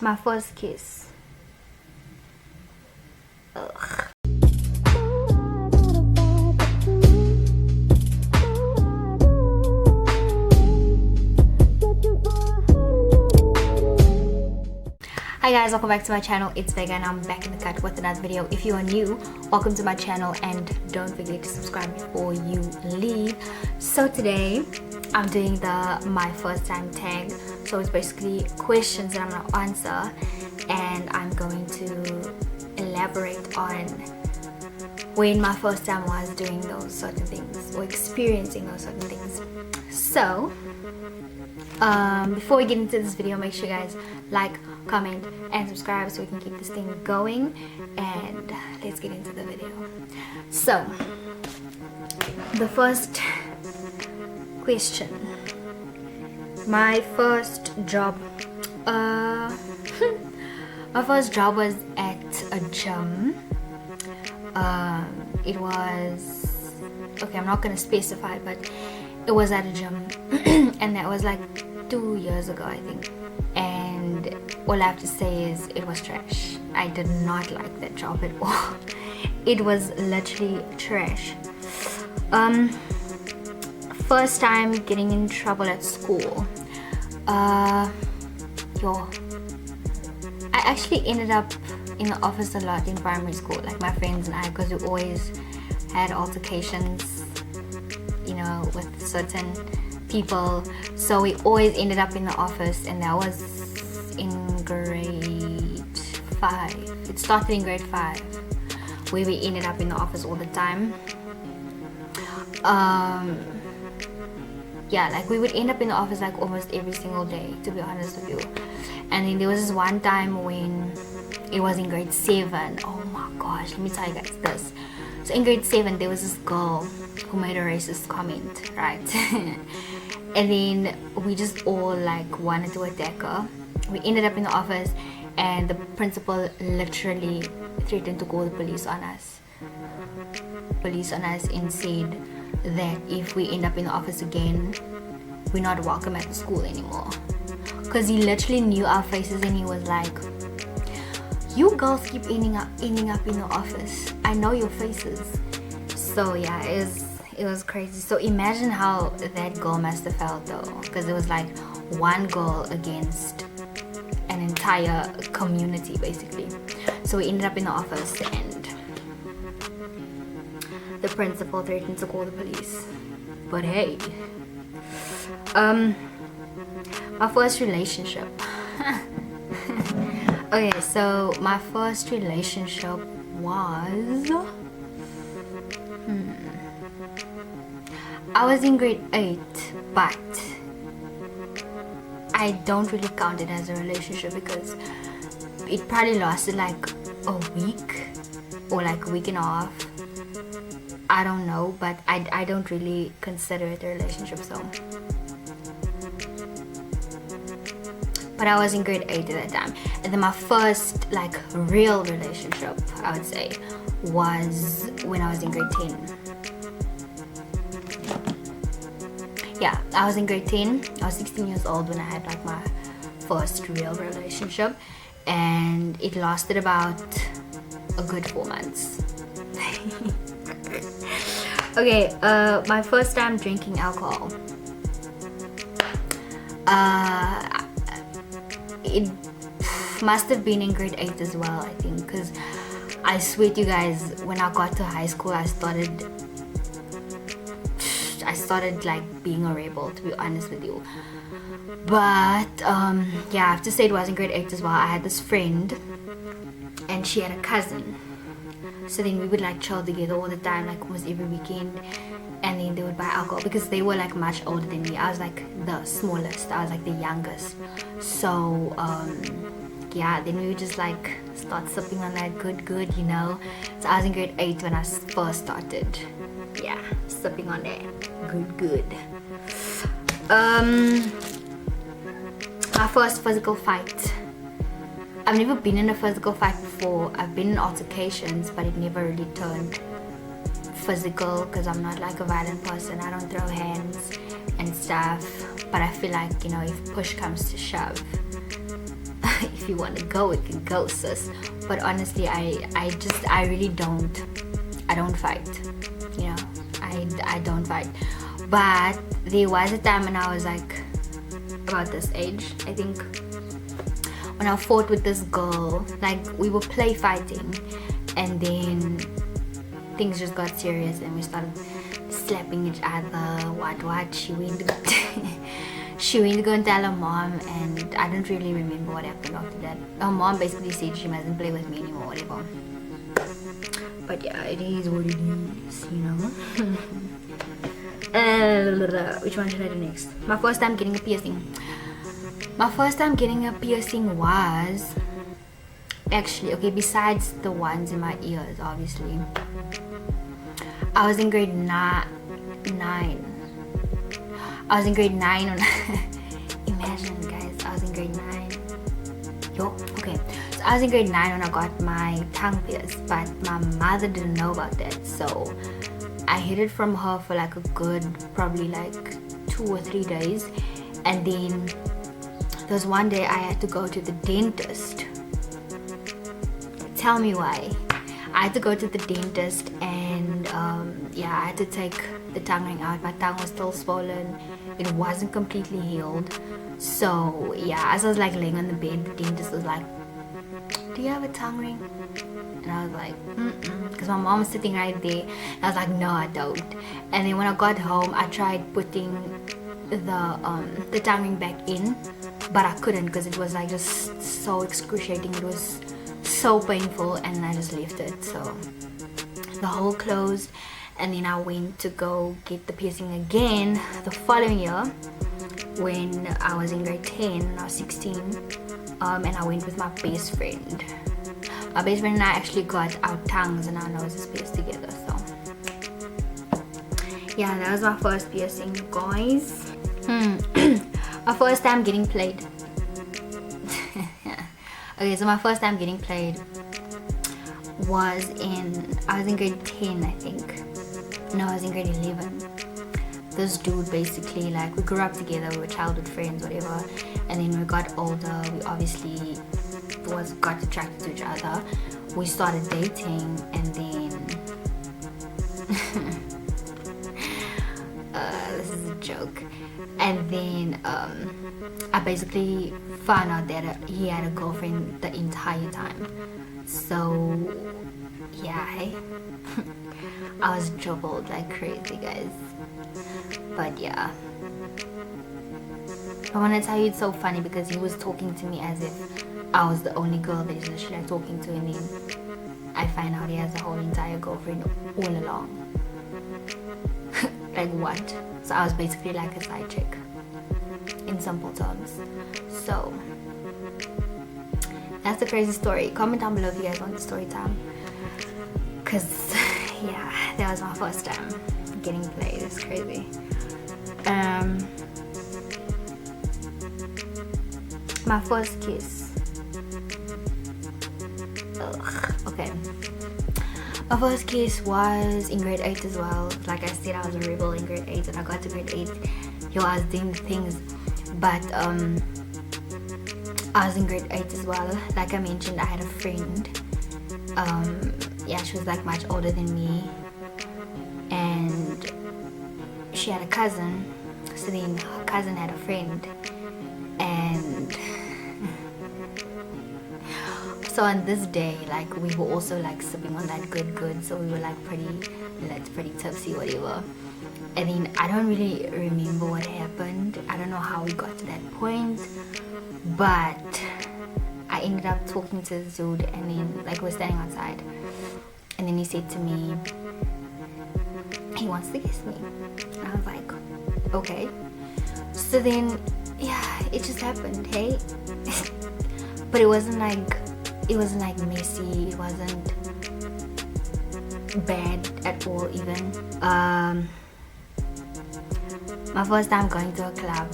My first kiss. Ugh. Hi guys, welcome back to my channel. It's Vega and I'm back in the cut with another video. If you are new, welcome to my channel and don't forget to subscribe before you leave. So today I'm doing the my first time tag. So it's basically questions that I'm going to answer and I'm going to elaborate on when my first time was doing those certain things or experiencing those certain things. So before we get into this video, make sure you guys like, comment and subscribe so we can keep this thing going, and let's get into the video. So the first question, my first job my first job was at a gym. It was, okay, I'm not gonna specify, but it was at a gym and that was like 2 years ago, I think, and all I have to say is it was trash. I did not like that job at all. It was literally trash. First time getting in trouble at school. I actually ended up in the office a lot in primary school, like my friends and I, because we always had altercations, you know, with certain people. So we always ended up in the office, and that was in grade 5. It started in grade 5 where we ended up in the office all the time. Yeah, like we would end up in the office like almost every single day, to be honest with you. And then there was this one time when it was in grade 7. Oh my gosh, let me tell you guys this. So in grade 7 there was this girl who made a racist comment, right? And then we just all like wanted to attack her. We ended up in the office and the principal literally threatened to call the police on us and said that if we end up in the office again, we're not welcome at the school anymore. Because he literally knew our faces and he was like, you girls keep ending up in the office, I know your faces. So yeah, it was crazy. So imagine how that girl must have felt though, because it was like one girl against an entire community basically. So we ended up in the office and the principal threatened to call the police. But hey, my first relationship. Okay, so my first relationship was I was in grade 8, but I don't really count it as a relationship because it probably lasted like a week or like a week and a half. I don't know, but I don't really consider it a relationship, so. But I was in grade 8 at that time. And then my first like real relationship, I would say, was when I was in grade 10. Yeah, I was in grade 10. I was 16 years old when I had like my first real relationship, and it lasted about a good 4 months. Okay, my first time drinking alcohol. It must have been in grade 8 as well, I think, because I swear to you guys, when I got to high school, I started like being a rebel, to be honest with you. But yeah, I have to say it was in grade 8 as well. I had this friend and she had a cousin, so then we would like chill together all the time, like almost every weekend. And then they would buy alcohol because they were like much older than me. I was like the smallest, I was like the youngest. So yeah, then we would just like start sipping on that good, you know. So I was in grade 8 when I first started, yeah, sipping on that good. My first physical fight. I've never been in a physical fight before. I've been in altercations, but it never really turned physical because I'm not like a violent person. I don't throw hands and stuff, but I feel like, you know, if push comes to shove, if you want to go, we can go, sis. But honestly, I really don't. I don't fight. You know, I don't fight. But there was a time when I was like about this age, I think, when I fought with this girl. Like, we were play fighting, and then things just got serious, and we started slapping each other. What? She went to go and tell her mom, and I don't really remember what happened after that. Her mom basically said she mustn't play with me anymore, whatever. But yeah, it is what it is, you know. Which one should I do next? My first time getting a piercing. My first time getting a piercing was actually, okay, besides the ones in my ears, obviously, I was in grade 9. I was in grade 9 when imagine, guys, I was in grade 9. Okay, so I was in grade 9 when I got my tongue pierced, but my mother didn't know about that, so I hid it from her for like a good, probably like 2 or 3 days. And then there was one day I had to go to the dentist. Tell me why. I had to go to the dentist, and yeah, I had to take the tongue ring out. My tongue was still swollen. It wasn't completely healed. So yeah, as I was like laying on the bed, the dentist was like, "Do you have a tongue ring?" And I was like, because my mom was sitting right there. And I was like, "No, I don't." And then when I got home, I tried putting the tongue ring back in, but I couldn't, because it was like just so excruciating. It was so painful, and I just left it. So the hole closed, and then I went to go get the piercing again the following year when I was in grade 10 and I was 16, and I went with my best friend. My best friend and I actually got our tongues and our noses pierced together. So yeah, that was my first piercing, guys. My first time getting played. Okay, so my first time getting played was I was in grade 10, I think. No, I was in grade 11. This dude basically, like, we grew up together, we were childhood friends, whatever, and then we got older, we obviously got attracted to each other. We started dating, and then this is a joke. And then I basically found out that he had a girlfriend the entire time. So yeah, I was troubled like crazy, guys. But yeah, I want to tell you, it's so funny because he was talking to me as if I was the only girl that he's literally talking to, and then I find out he has a whole entire girlfriend all along. Like, what? So I was basically like a side chick, in simple terms. So that's a crazy story. Comment down below if you guys want the story time, because yeah, that was my first time getting played. It's crazy. My first kiss. Okay, my first kiss was in grade 8 as well. Like I said, I was a rebel in grade 8, and I got to grade 8, I was doing things. But I was in grade 8 as well. Like I mentioned, I had a friend. Yeah, she was like much older than me, and she had a cousin. So then her cousin had a friend, and so on this day, like, we were also like sipping on that good, so we were like pretty tipsy, whatever. And then I don't really remember what happened. I don't know how we got to that point, but I ended up talking to the dude, and then like we're standing outside, and then he said to me he wants to kiss me, and I was like, okay. So then yeah, it just happened, hey. But it wasn't like messy, it wasn't bad at all even. My first time going to a club,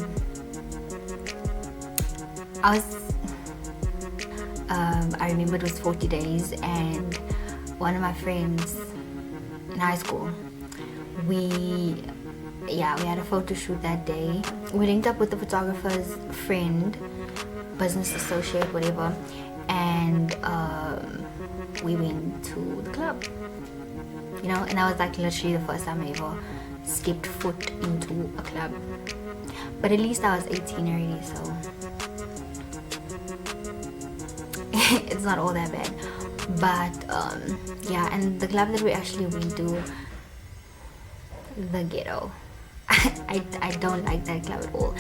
I remember it was 40 days, and one of my friends in high school, we had a photo shoot that day. We linked up with the photographer's friend business associate, whatever, and we went to the club, you know, and that was like literally the first time I ever stepped foot into a club. But at least I was 18 already, so it's not all that bad. But yeah, and the club that we actually went to, the Ghetto, I don't like that club at all,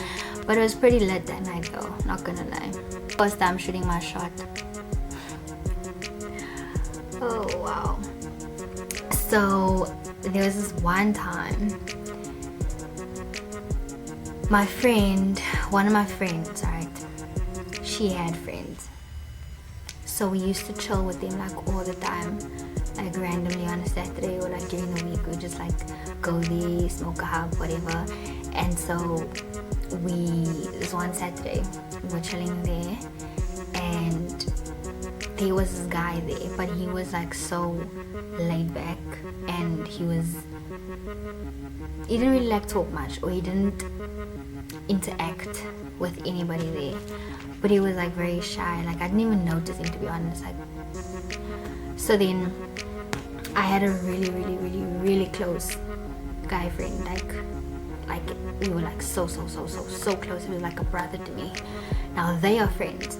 but it was pretty lit that night though, not gonna lie. First time shooting my shot. Oh wow. So there was this one time my friend, one of my friends, right, she had friends, so we used to chill with them like all the time, like randomly on a Saturday or like during the week. We just like go there, smoke a hub, whatever. And so this one Saturday we were chilling there, and there was this guy there, but he was like so laid back, and he didn't really like talk much, or he didn't interact with anybody there, but he was like very shy. Like I didn't even notice him, to be honest. Like, so then I had a really close guy friend, like we were like so close. He was like a brother to me. Now they are friends.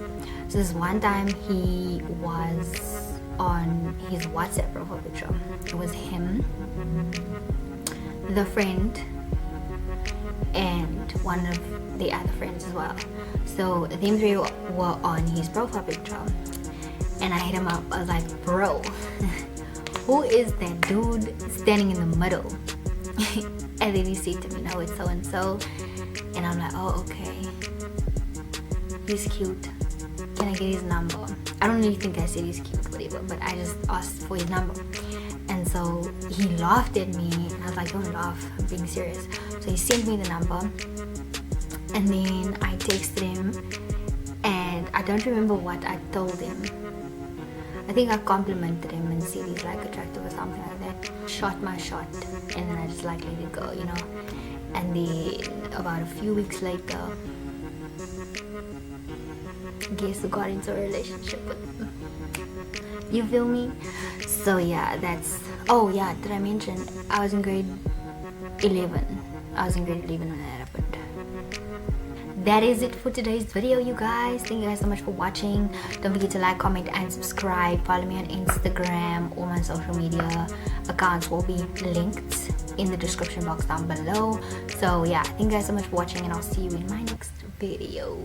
So this one time he was on his WhatsApp profile picture. It was him, the friend, and one of the other friends as well. So them three were on his profile picture, and I hit him up. I was like, bro, who is that dude standing in the middle? And then he said to me, no, it's so and so. And I'm like, oh, okay, he's cute, can I get his number? I don't really think I said he's cute, whatever, but I just asked for his number. And so he laughed at me, and I was like, don't laugh, I'm being serious. So he sent me the number, and then I texted him, and I don't remember what I told him. I think I complimented him and said he's like attractive or something like that. Shot my shot, and then I just like let it go, you know. And then about a few weeks later, guess who got into a relationship with him? You feel me? So yeah, that's, oh yeah, did I mention I was in grade 11? I was in grade 11 when that happened. That is it for today's video, you guys. Thank you guys so much for watching. Don't forget to like, comment, and subscribe. Follow me on Instagram. All my social media accounts will be linked in the description box down below. So yeah, thank you guys so much for watching, and I'll see you in my next video.